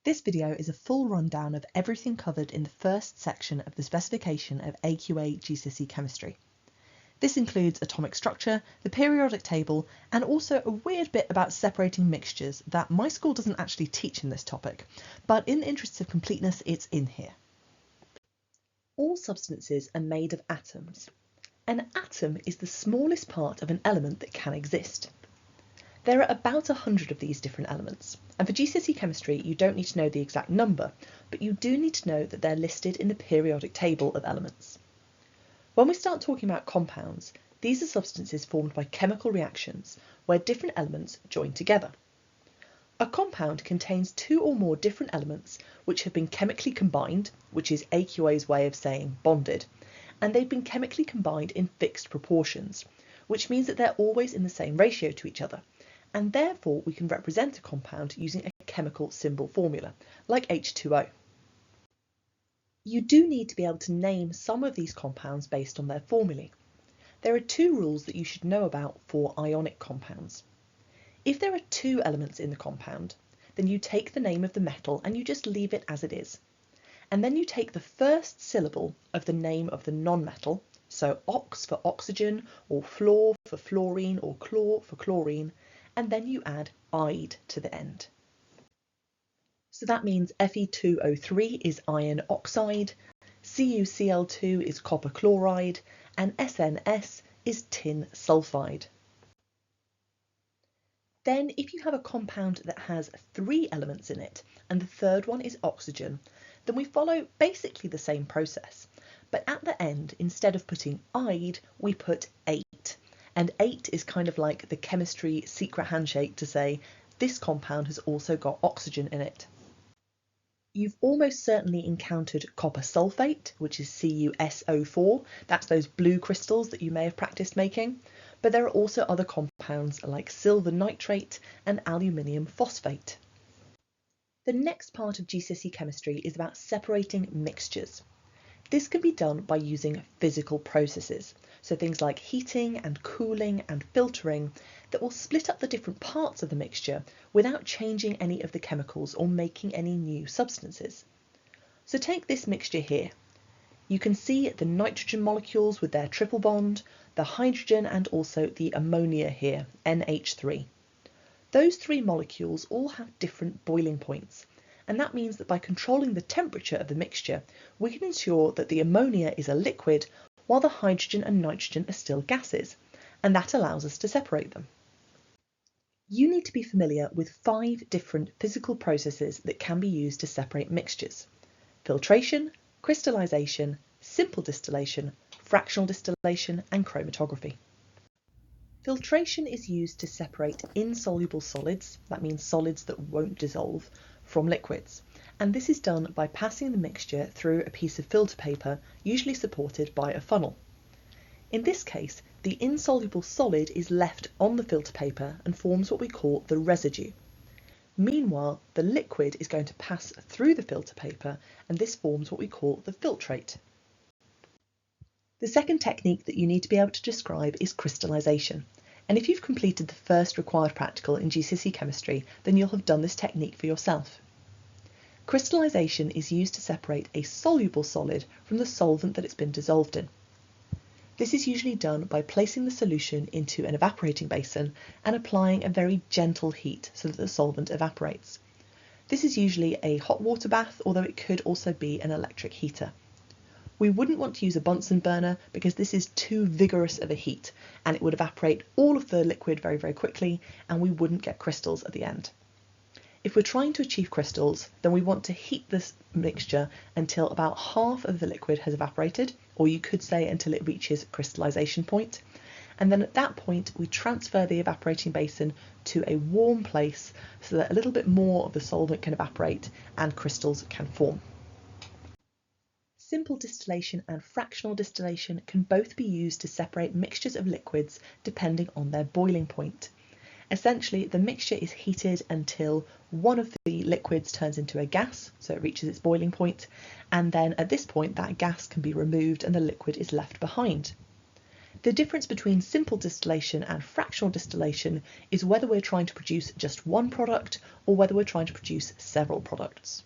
This video is a full rundown of everything covered in the first section of the specification of AQA GCSE Chemistry. This includes atomic structure, the periodic table, and also a weird bit about separating mixtures that my school doesn't actually teach in this topic, but in the interests of completeness, it's in here. All substances are made of atoms. An atom is the smallest part of an element that can exist. There are about 100 of these different elements, and for GCSE Chemistry you don't need to know the exact number, but you do need to know that they're listed in the periodic table of elements. When we start talking about compounds, these are substances formed by chemical reactions where different elements join together. A compound contains two or more different elements which have been chemically combined, which is AQA's way of saying bonded, and they've been chemically combined in fixed proportions, which means that they're always in the same ratio to each other, and therefore we can represent a compound using a chemical symbol formula, like H2O. You do need to be able to name some of these compounds based on their formulae. There are two rules that you should know about for ionic compounds. If there are two elements in the compound, then you take the name of the metal and you just leave it as it is. And then you take the first syllable of the name of the non-metal, so ox for oxygen, or fluor for fluorine, or chlor for chlorine, and then you add "ide" to the end. So that means Fe2O3 is iron oxide, CuCl2 is copper chloride, and SNS is tin sulfide. Then if you have a compound that has three elements in it, and the third one is oxygen, then we follow basically the same process. But at the end, instead of putting "ide", we put 8. And 8 is kind of like the chemistry secret handshake to say, this compound has also got oxygen in it. You've almost certainly encountered copper sulfate, which is CuSO4. That's those blue crystals that you may have practiced making. But there are also other compounds like silver nitrate and aluminium phosphate. The next part of GCSE chemistry is about separating mixtures. This can be done by using physical processes, so things like heating and cooling and filtering that will split up the different parts of the mixture without changing any of the chemicals or making any new substances. So take this mixture here. You can see the nitrogen molecules with their triple bond, the hydrogen and also the ammonia here, NH3. Those three molecules all have different boiling points, and that means that by controlling the temperature of the mixture, we can ensure that the ammonia is a liquid while the hydrogen and nitrogen are still gases, and that allows us to separate them. You need to be familiar with 5 different physical processes that can be used to separate mixtures: filtration, crystallization, simple distillation, fractional distillation, and chromatography. Filtration is used to separate insoluble solids, that means solids that won't dissolve, from liquids, and this is done by passing the mixture through a piece of filter paper, usually supported by a funnel. In this case, the insoluble solid is left on the filter paper and forms what we call the residue. Meanwhile, the liquid is going to pass through the filter paper, and this forms what we call the filtrate. The second technique that you need to be able to describe is crystallization. And if you've completed the first required practical in GCSE Chemistry, then you'll have done this technique for yourself. Crystallization is used to separate a soluble solid from the solvent that it's been dissolved in. This is usually done by placing the solution into an evaporating basin and applying a very gentle heat so that the solvent evaporates. This is usually a hot water bath, although it could also be an electric heater. We wouldn't want to use a Bunsen burner because this is too vigorous of a heat and it would evaporate all of the liquid very, very quickly and we wouldn't get crystals at the end. If we're trying to achieve crystals, then we want to heat this mixture until about half of the liquid has evaporated, or you could say until it reaches crystallization point. And then at that point, we transfer the evaporating basin to a warm place so that a little bit more of the solvent can evaporate and crystals can form. Simple distillation and fractional distillation can both be used to separate mixtures of liquids depending on their boiling point. Essentially, the mixture is heated until one of the liquids turns into a gas, so it reaches its boiling point, and then at this point that gas can be removed and the liquid is left behind. The difference between simple distillation and fractional distillation is whether we're trying to produce just one product or whether we're trying to produce several products.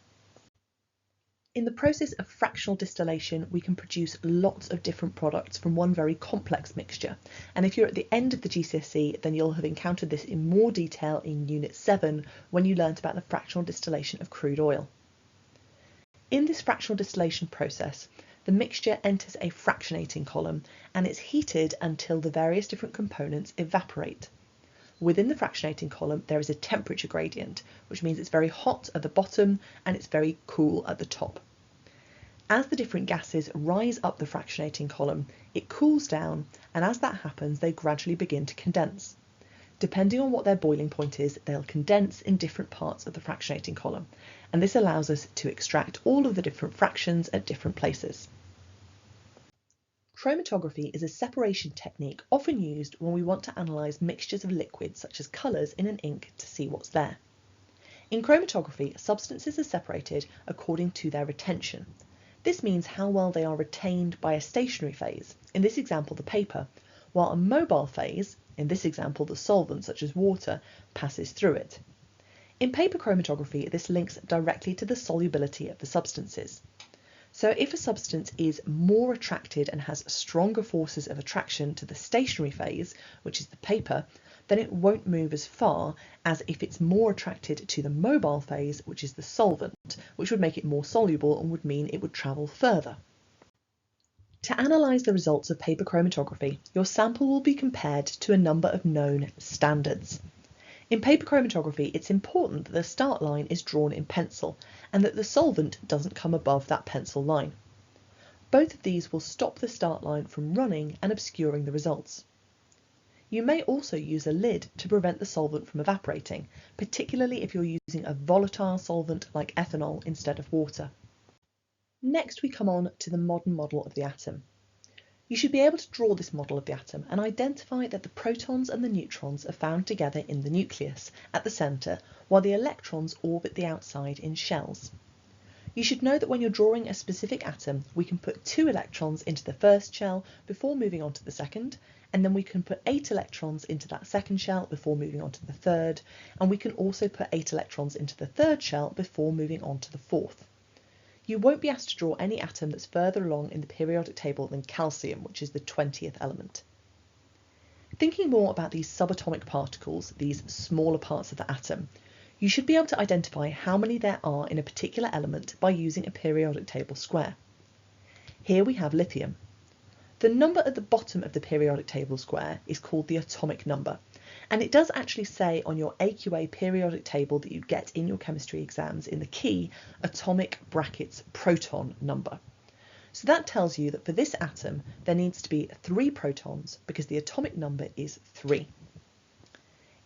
In the process of fractional distillation, we can produce lots of different products from one very complex mixture. And if you're at the end of the GCSE, then you'll have encountered this in more detail in Unit 7 when you learnt about the fractional distillation of crude oil. In this fractional distillation process, the mixture enters a fractionating column and it's heated until the various different components evaporate. Within the fractionating column, there is a temperature gradient, which means it's very hot at the bottom and it's very cool at the top. As the different gases rise up the fractionating column, it cools down, and as that happens, they gradually begin to condense. Depending on what their boiling point is, they'll condense in different parts of the fractionating column, and this allows us to extract all of the different fractions at different places. Chromatography is a separation technique often used when we want to analyse mixtures of liquids such as colours in an ink to see what's there. In chromatography, substances are separated according to their retention. This means how well they are retained by a stationary phase, in this example the paper, while a mobile phase, in this example the solvent such as water, passes through it. In paper chromatography, this links directly to the solubility of the substances. So if a substance is more attracted and has stronger forces of attraction to the stationary phase, which is the paper, then it won't move as far as if it's more attracted to the mobile phase, which is the solvent, which would make it more soluble and would mean it would travel further. To analyse the results of paper chromatography, your sample will be compared to a number of known standards. In paper chromatography, it's important that the start line is drawn in pencil and that the solvent doesn't come above that pencil line. Both of these will stop the start line from running and obscuring the results. You may also use a lid to prevent the solvent from evaporating, particularly if you're using a volatile solvent like ethanol instead of water. Next, we come on to the modern model of the atom. You should be able to draw this model of the atom and identify that the protons and the neutrons are found together in the nucleus at the centre, while the electrons orbit the outside in shells. You should know that when you're drawing a specific atom, we can put 2 electrons into the first shell before moving on to the second, and then we can put 8 electrons into that second shell before moving on to the third, and we can also put 8 electrons into the third shell before moving on to the fourth. You won't be asked to draw any atom that's further along in the periodic table than calcium, which is the 20th element. Thinking more about these subatomic particles, these smaller parts of the atom, you should be able to identify how many there are in a particular element by using a periodic table square. Here we have lithium. The number at the bottom of the periodic table square is called the atomic number, and it does actually say on your AQA periodic table that you get in your chemistry exams in the key atomic brackets proton number. So that tells you that for this atom there needs to be 3 protons because the atomic number is 3.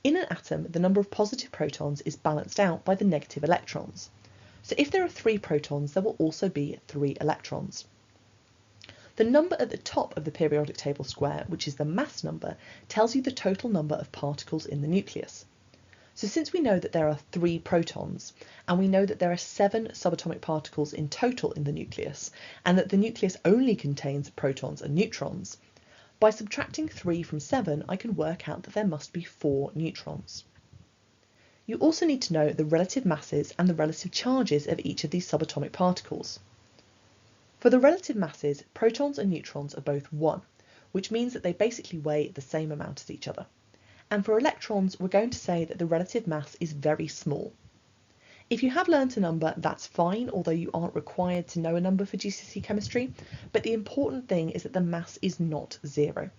In an atom, the number of positive protons is balanced out by the negative electrons. So if there are 3 protons, there will also be 3 electrons. The number at the top of the periodic table square, which is the mass number, tells you the total number of particles in the nucleus. So since we know that there are 3 protons, and we know that there are 7 subatomic particles in total in the nucleus, and that the nucleus only contains protons and neutrons, by subtracting 3 from 7, I can work out that there must be 4 neutrons. You also need to know the relative masses and the relative charges of each of these subatomic particles. For the relative masses, protons and neutrons are both 1, which means that they basically weigh the same amount as each other. And for electrons, we're going to say that the relative mass is very small. If you have learnt a number, that's fine, although you aren't required to know a number for GCSE chemistry, but the important thing is that the mass is not 0.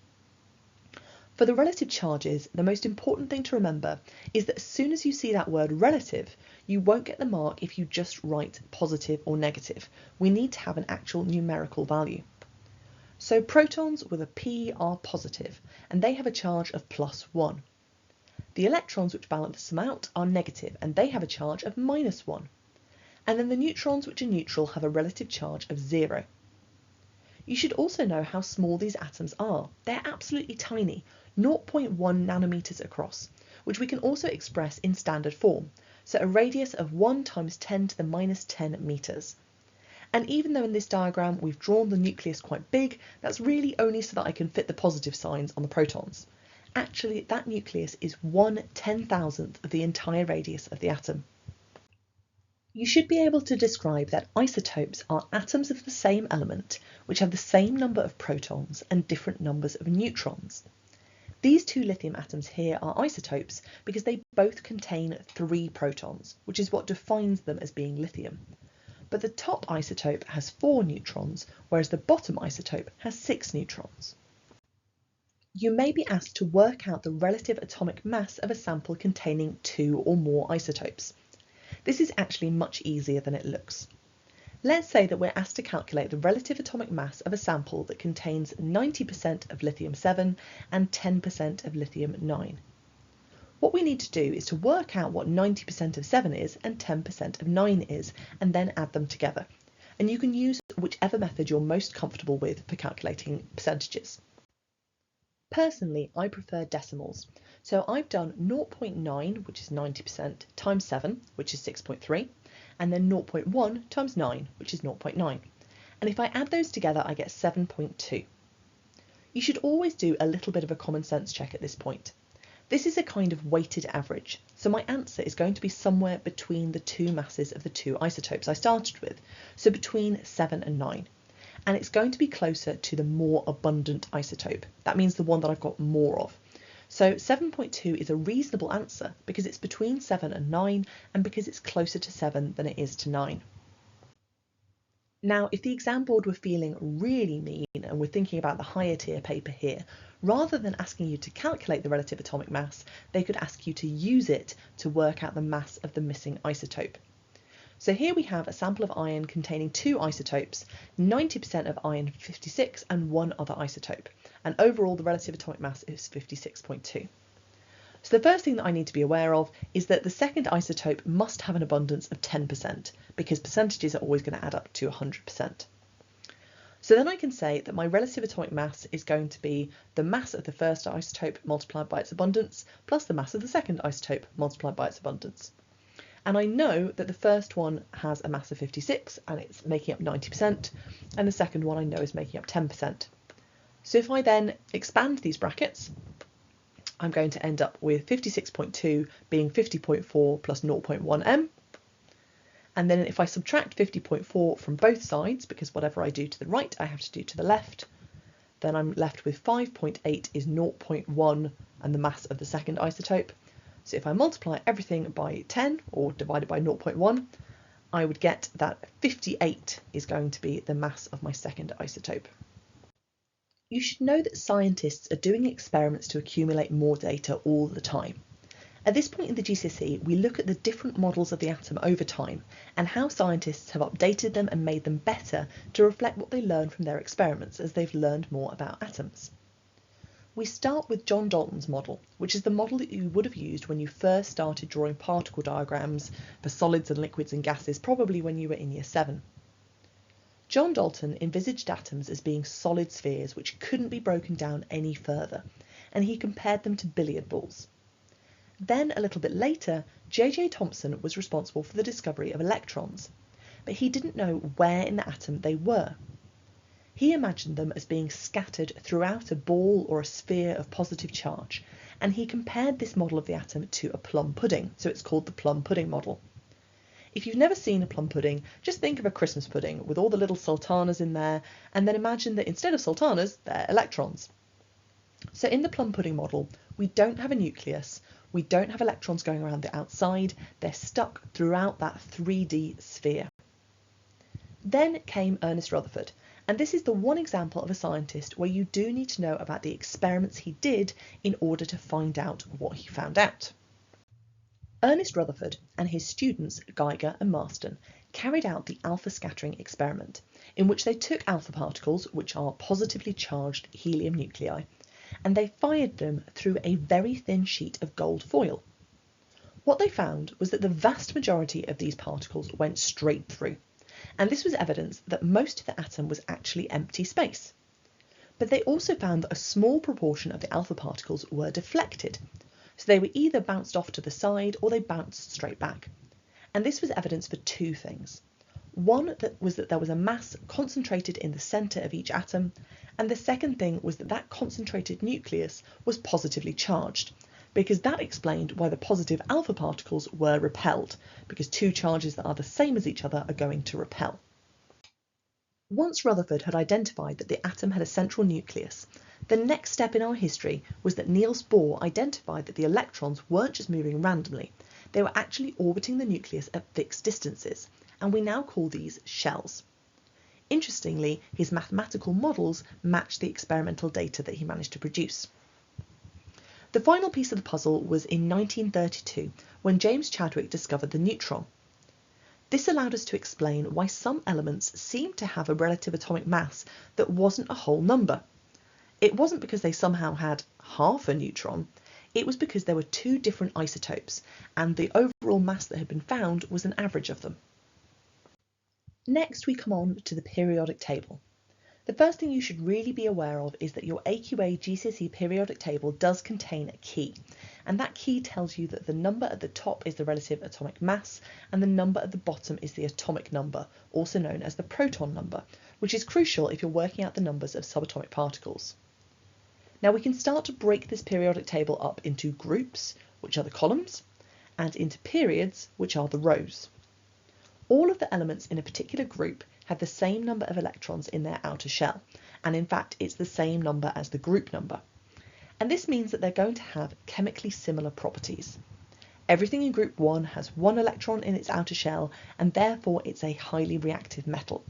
For the relative charges, the most important thing to remember is that as soon as you see that word relative, you won't get the mark if you just write positive or negative. We need to have an actual numerical value. So protons with a P are positive, and they have a charge of +1. The electrons which balance them out are negative, and they have a charge of -1. And then the neutrons which are neutral have a relative charge of 0. You should also know how small these atoms are. They're absolutely tiny, 0.1 nanometers across, which we can also express in standard form, so a radius of 1 × 10⁻10 meters. And even though in this diagram we've drawn the nucleus quite big, that's really only so that I can fit the positive signs on the protons. Actually, that nucleus is 1/10,000th of the entire radius of the atom. You should be able to describe that isotopes are atoms of the same element which have the same number of protons and different numbers of neutrons. These two lithium atoms here are isotopes because they both contain 3 protons, which is what defines them as being lithium. But the top isotope has 4 neutrons, whereas the bottom isotope has 6 neutrons. You may be asked to work out the relative atomic mass of a sample containing 2 or more isotopes. This is actually much easier than it looks. Let's say that we're asked to calculate the relative atomic mass of a sample that contains 90% of lithium-7 and 10% of lithium-9. What we need to do is to work out what 90% of 7 is and 10% of 9 is, and then add them together. And you can use whichever method you're most comfortable with for calculating percentages. Personally, I prefer decimals. So I've done 0.9, which is 90%, times 7, which is 6.3, and then 0.1 times 9, which is 0.9. And if I add those together, I get 7.2. You should always do a little bit of a common sense check at this point. This is a kind of weighted average, so my answer is going to be somewhere between the two masses of the two isotopes I started with, so between 7 and 9. And it's going to be closer to the more abundant isotope. That means the one that I've got more of. So 7.2 is a reasonable answer because it's between 7 and 9 and because it's closer to 7 than it is to 9. Now, if the exam board were feeling really mean and were thinking about the higher tier paper here, rather than asking you to calculate the relative atomic mass, they could ask you to use it to work out the mass of the missing isotope. So here we have a sample of iron containing 2 isotopes, 90% of iron 56 and 1 other isotope, and overall the relative atomic mass is 56.2. So the first thing that I need to be aware of is that the second isotope must have an abundance of 10%, because percentages are always going to add up to 100%. So then I can say that my relative atomic mass is going to be the mass of the first isotope multiplied by its abundance, plus the mass of the second isotope multiplied by its abundance. And I know that the first one has a mass of 56 and it's making up 90%, and the second one I know is making up 10%. So if I then expand these brackets, I'm going to end up with 56.2 being 50.4 plus 0.1 m. And then if I subtract 50.4 from both sides, because whatever I do to the right I have to do to the left, then I'm left with 5.8 is 0.1 and the mass of the second isotope. So if I multiply everything by 10 or divide it by 0.1, I would get that 58 is going to be the mass of my second isotope. You should know that scientists are doing experiments to accumulate more data all the time. At this point in the GCSE, we look at the different models of the atom over time and how scientists have updated them and made them better to reflect what they learn from their experiments as they've learned more about atoms. We start with John Dalton's model, which is the model that you would have used when you first started drawing particle diagrams for solids and liquids and gases, probably when you were in year 7. John Dalton envisaged atoms as being solid spheres which couldn't be broken down any further, and he compared them to billiard balls. Then, a little bit later, J.J. Thomson was responsible for the discovery of electrons, but he didn't know where in the atom they were. He imagined them as being scattered throughout a ball or a sphere of positive charge, and he compared this model of the atom to a plum pudding, so it's called the plum pudding model. If you've never seen a plum pudding, just think of a Christmas pudding with all the little sultanas in there, and then imagine that instead of sultanas, they're electrons. So in the plum pudding model, we don't have a nucleus, we don't have electrons going around the outside, they're stuck throughout that 3D sphere. Then came Ernest Rutherford, and this is the one example of a scientist where you do need to know about the experiments he did in order to find out what he found out. Ernest Rutherford and his students Geiger and Marston carried out the alpha scattering experiment, in which they took alpha particles, which are positively charged helium nuclei, and they fired them through a very thin sheet of gold foil. What they found was that the vast majority of these particles went straight through, and this was evidence that most of the atom was actually empty space. But they also found that a small proportion of the alpha particles were deflected, so they were either bounced off to the side or they bounced straight back. And this was evidence for two things. One was that there was a mass concentrated in the centre of each atom, and the second thing was that that concentrated nucleus was positively charged, because that explained why the positive alpha particles were repelled, because two charges that are the same as each other are going to repel. Once Rutherford had identified that the atom had a central nucleus, the next step in our history was that Niels Bohr identified that the electrons weren't just moving randomly, they were actually orbiting the nucleus at fixed distances, and we now call these shells. Interestingly, his mathematical models matched the experimental data that he managed to produce. The final piece of the puzzle was in 1932 when James Chadwick discovered the neutron. This allowed us to explain why some elements seemed to have a relative atomic mass that wasn't a whole number. It wasn't because they somehow had half a neutron, it was because there were two different isotopes, and the overall mass that had been found was an average of them. Next, we come on to the periodic table. The first thing you should really be aware of is that your AQA GCSE periodic table does contain a key, and that key tells you that the number at the top is the relative atomic mass and the number at the bottom is the atomic number, also known as the proton number, which is crucial if you're working out the numbers of subatomic particles. Now we can start to break this periodic table up into groups, which are the columns, and into periods, which are the rows. All of the elements in a particular group have the same number of electrons in their outer shell, and in fact it's the same number as the group number. And this means that they're going to have chemically similar properties. Everything in group 1 has 1 electron in its outer shell, and therefore it's a highly reactive metal.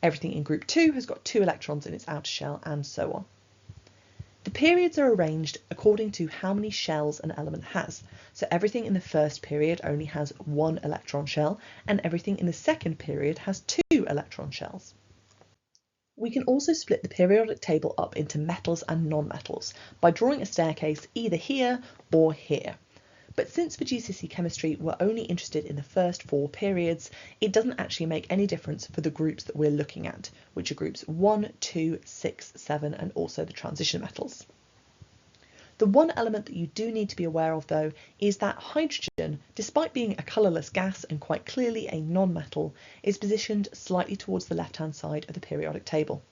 Everything in group 2 has got 2 electrons in its outer shell, and so on. The periods are arranged according to how many shells an element has. So everything in the first period only has 1 electron shell, and everything in the second period has 2 electron shells. We can also split the periodic table up into metals and non-metals by drawing a staircase either here or here. But since for GCSE Chemistry we're only interested in the first 4 periods, it doesn't actually make any difference for the groups that we're looking at, which are groups 1, 2, 6, 7 and also the transition metals. The one element that you do need to be aware of though is that hydrogen, despite being a colourless gas and quite clearly a non-metal, is positioned slightly towards the left-hand side of the periodic table.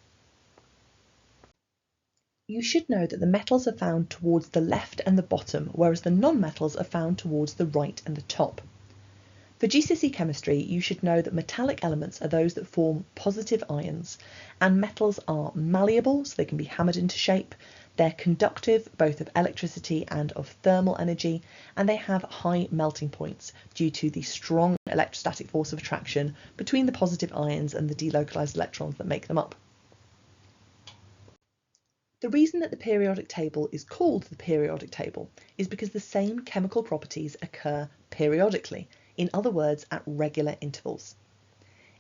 You should know that the metals are found towards the left and the bottom, whereas the non-metals are found towards the right and the top. For GCSE Chemistry, you should know that metallic elements are those that form positive ions, and metals are malleable, so they can be hammered into shape, they're conductive both of electricity and of thermal energy, and they have high melting points due to the strong electrostatic force of attraction between the positive ions and the delocalized electrons that make them up. The reason that the periodic table is called the periodic table is because the same chemical properties occur periodically, in other words, at regular intervals.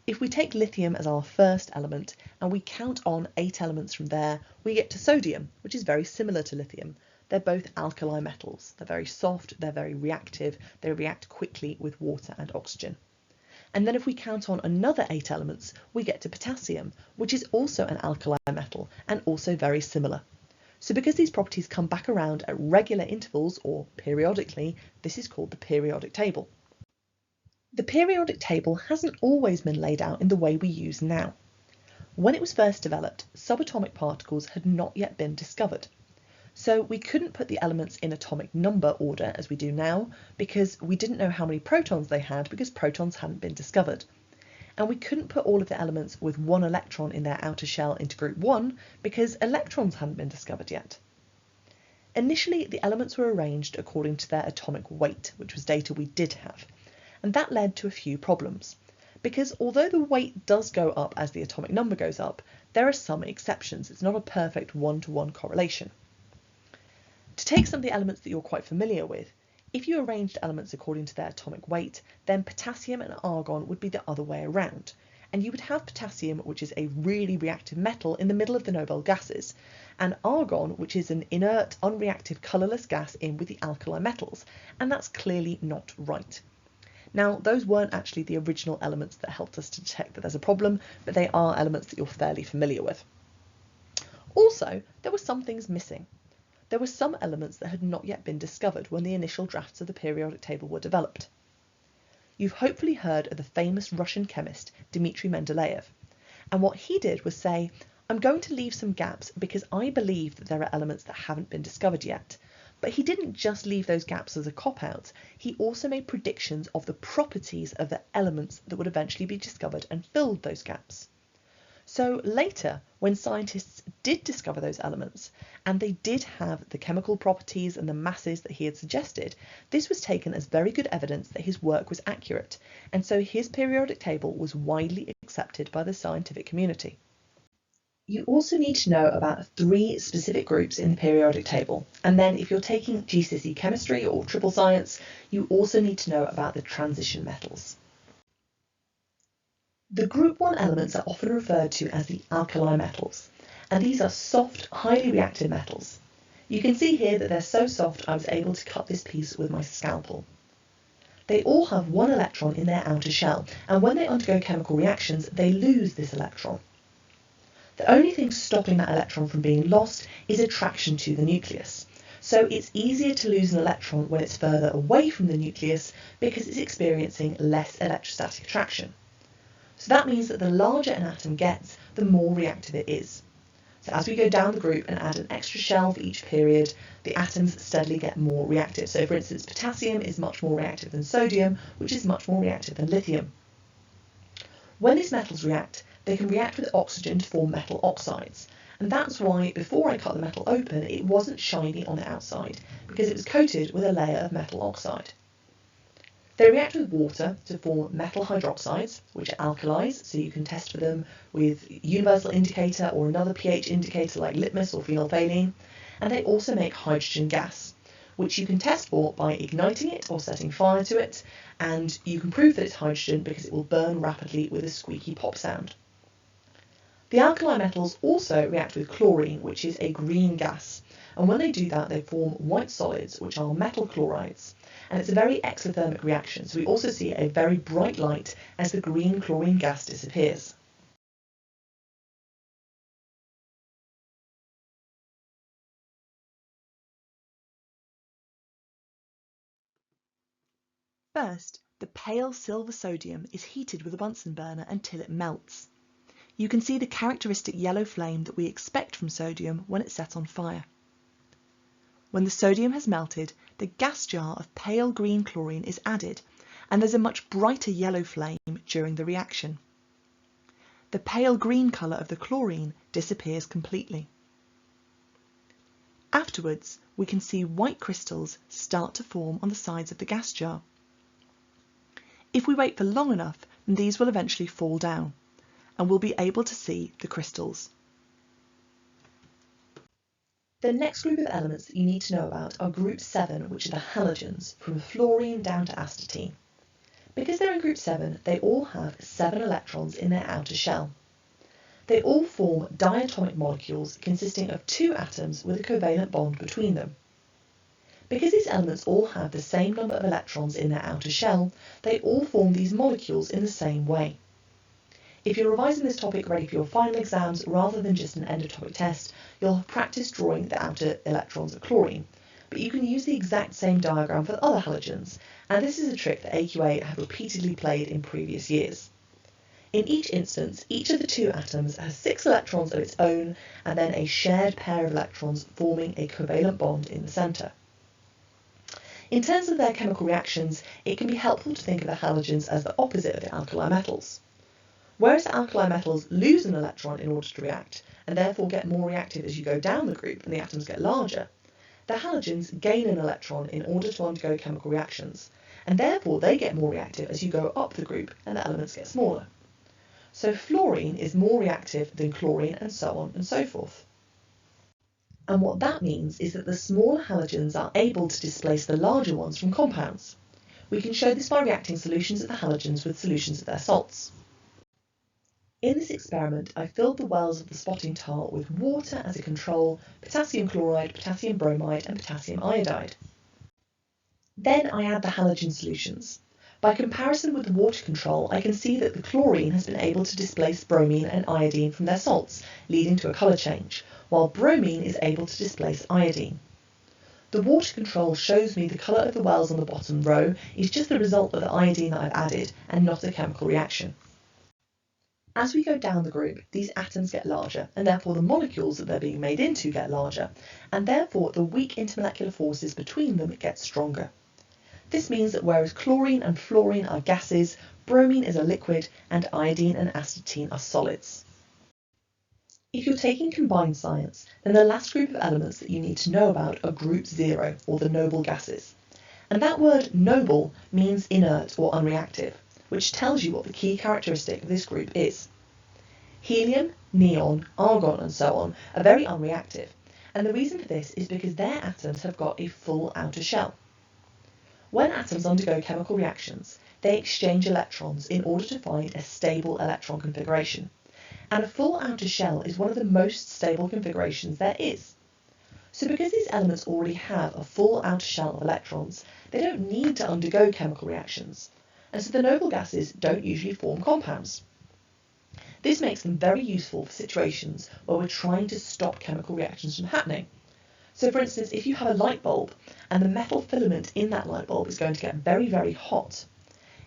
If we take lithium as our first element and we count on 8 elements from there, we get to sodium, which is very similar to lithium. They're both alkali metals. They're very soft, they're very reactive, they react quickly with water and oxygen. And then if we count on another 8 elements, we get to potassium, which is also an alkali metal and also very similar. So because these properties come back around at regular intervals or periodically, this is called the periodic table. The periodic table hasn't always been laid out in the way we use now. When it was first developed, subatomic particles had not yet been discovered. So we couldn't put the elements in atomic number order as we do now, because we didn't know how many protons they had because protons hadn't been discovered. And we couldn't put all of the elements with 1 electron in their outer shell into group 1 because electrons hadn't been discovered yet. Initially, the elements were arranged according to their atomic weight, which was data we did have. And that led to a few problems. Because although the weight does go up as the atomic number goes up, there are some exceptions. It's not a perfect one-to-one correlation. To take some of the elements that you're quite familiar with, if you arranged elements according to their atomic weight, then potassium and argon would be the other way around. And you would have potassium, which is a really reactive metal, in the middle of the noble gases, and argon, which is an inert, unreactive, colourless gas, in with the alkali metals. And that's clearly not right. Now, those weren't actually the original elements that helped us to detect that there's a problem, but they are elements that you're fairly familiar with. Also, there were some things missing. There were some elements that had not yet been discovered when the initial drafts of the periodic table were developed. You've hopefully heard of the famous Russian chemist Dmitry Mendeleev. And what he did was say, I'm going to leave some gaps because I believe that there are elements that haven't been discovered yet. But he didn't just leave those gaps as a cop-out, he also made predictions of the properties of the elements that would eventually be discovered and filled those gaps. So later, when scientists did discover those elements, and they did have the chemical properties and the masses that he had suggested, this was taken as very good evidence that his work was accurate, and so his periodic table was widely accepted by the scientific community. You also need to know about 3 specific groups in the periodic table, and then if you're taking GCSE Chemistry or Triple Science, you also need to know about the transition metals. The group 1 elements are often referred to as the alkali metals, and these are soft, highly reactive metals. You can see here that they're so soft I was able to cut this piece with my scalpel. They all have 1 electron in their outer shell, and when they undergo chemical reactions, they lose this electron. The only thing stopping that electron from being lost is attraction to the nucleus. So it's easier to lose an electron when it's further away from the nucleus because it's experiencing less electrostatic attraction. So that means that the larger an atom gets, the more reactive it is. So as we go down the group and add an extra shell for each period, the atoms steadily get more reactive. So for instance, potassium is much more reactive than sodium, which is much more reactive than lithium. When these metals react, they can react with oxygen to form metal oxides. And that's why before I cut the metal open, it wasn't shiny on the outside, because it was coated with a layer of metal oxide. They react with water to form metal hydroxides, which are alkalis, so you can test for them with universal indicator or another pH indicator like litmus or phenolphthalein. And they also make hydrogen gas, which you can test for by igniting it or setting fire to it, and you can prove that it's hydrogen because it will burn rapidly with a squeaky pop sound. The alkali metals also react with chlorine, which is a green gas, and when they do that they form white solids, which are metal chlorides, and it's a very exothermic reaction, so we also see a very bright light as the green chlorine gas disappears. First, the pale silver sodium is heated with a Bunsen burner until it melts. You can see the characteristic yellow flame that we expect from sodium when it's set on fire. When the sodium has melted, the gas jar of pale green chlorine is added, and there's a much brighter yellow flame during the reaction. The pale green colour of the chlorine disappears completely. Afterwards, we can see white crystals start to form on the sides of the gas jar. If we wait for long enough, then these will eventually fall down, and we'll be able to see the crystals. The next group of elements that you need to know about are group 7, which are the halogens, from fluorine down to astatine. Because they're in group 7, they all have 7 electrons in their outer shell. They all form diatomic molecules consisting of 2 atoms with a covalent bond between them. Because these elements all have the same number of electrons in their outer shell, they all form these molecules in the same way. If you're revising this topic ready for your final exams rather than just an end of topic test, you'll have practiced drawing the outer electrons of chlorine, but you can use the exact same diagram for the other halogens, and this is a trick that AQA have repeatedly played in previous years. In each instance, each of the 2 atoms has 6 electrons of its own and then a shared pair of electrons forming a covalent bond in the centre. In terms of their chemical reactions, it can be helpful to think of the halogens as the opposite of the alkali metals. Whereas the alkali metals lose an electron in order to react, and therefore get more reactive as you go down the group and the atoms get larger, the halogens gain an electron in order to undergo chemical reactions, and therefore they get more reactive as you go up the group and the elements get smaller. So fluorine is more reactive than chlorine, and so on and so forth. And what that means is that the smaller halogens are able to displace the larger ones from compounds. We can show this by reacting solutions of the halogens with solutions of their salts. In this experiment, I filled the wells of the spotting tar with water as a control, potassium chloride, potassium bromide, and potassium iodide. Then I add the halogen solutions. By comparison with the water control, I can see that the chlorine has been able to displace bromine and iodine from their salts, leading to a colour change, while bromine is able to displace iodine. The water control shows me the colour of the wells on the bottom row is just the result of the iodine that I've added and not a chemical reaction. As we go down the group, these atoms get larger, and therefore the molecules that they're being made into get larger, and therefore the weak intermolecular forces between them get stronger. This means that whereas chlorine and fluorine are gases, bromine is a liquid, and iodine and astatine are solids. If you're taking combined science, then the last group of elements that you need to know about are group 0, or the noble gases. And that word noble means inert or unreactive, which tells you what the key characteristic of this group is. Helium, neon, argon and so on are very unreactive, and the reason for this is because their atoms have got a full outer shell. When atoms undergo chemical reactions, they exchange electrons in order to find a stable electron configuration, and a full outer shell is one of the most stable configurations there is. So because these elements already have a full outer shell of electrons, they don't need to undergo chemical reactions, and so the noble gases don't usually form compounds. This makes them very useful for situations where we're trying to stop chemical reactions from happening. So for instance, if you have a light bulb and the metal filament in that light bulb is going to get very, very hot,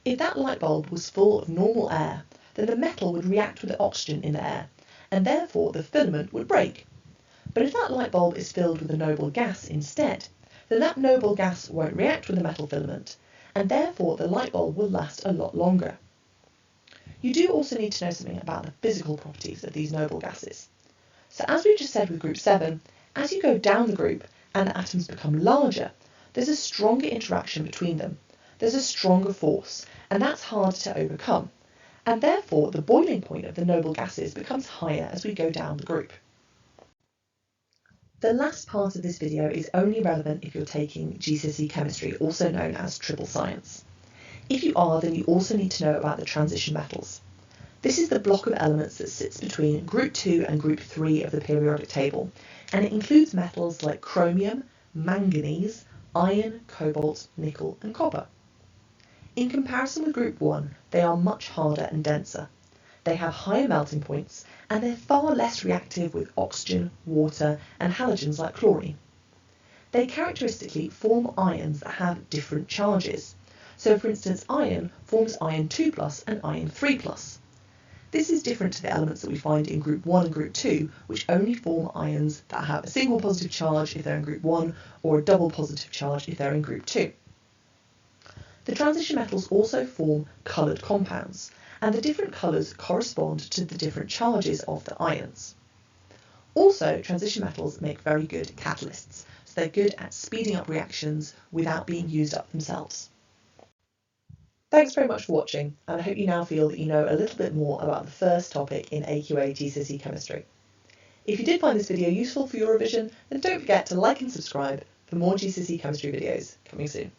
if that light bulb was full of normal air, then the metal would react with the oxygen in the air, and therefore the filament would break. But if that light bulb is filled with a noble gas instead, then that noble gas won't react with the metal filament, and therefore the light bulb will last a lot longer. You do also need to know something about the physical properties of these noble gases. So as we've just said with group 7, as you go down the group and the atoms become larger, there's a stronger interaction between them. There's a stronger force, and that's hard to overcome. And therefore the boiling point of the noble gases becomes higher as we go down the group. The last part of this video is only relevant if you're taking GCSE Chemistry, also known as Triple Science. If you are, then you also need to know about the transition metals. This is the block of elements that sits between group 2 and group 3 of the periodic table, and it includes metals like chromium, manganese, iron, cobalt, nickel and copper. In comparison with group 1, they are much harder and denser. They have higher melting points, and they're far less reactive with oxygen, water and halogens like chlorine. They characteristically form ions that have different charges. So for instance, iron forms iron 2+ and iron 3+. This is different to the elements that we find in group 1 and group 2, which only form ions that have a single positive charge if they're in group 1 or a double positive charge if they're in group 2. The transition metals also form coloured compounds, and the different colours correspond to the different charges of the ions. Also, transition metals make very good catalysts, so they're good at speeding up reactions without being used up themselves. Thanks very much for watching, and I hope you now feel that you know a little bit more about the first topic in AQA GCSE Chemistry. If you did find this video useful for your revision, then don't forget to like and subscribe for more GCSE Chemistry videos coming soon.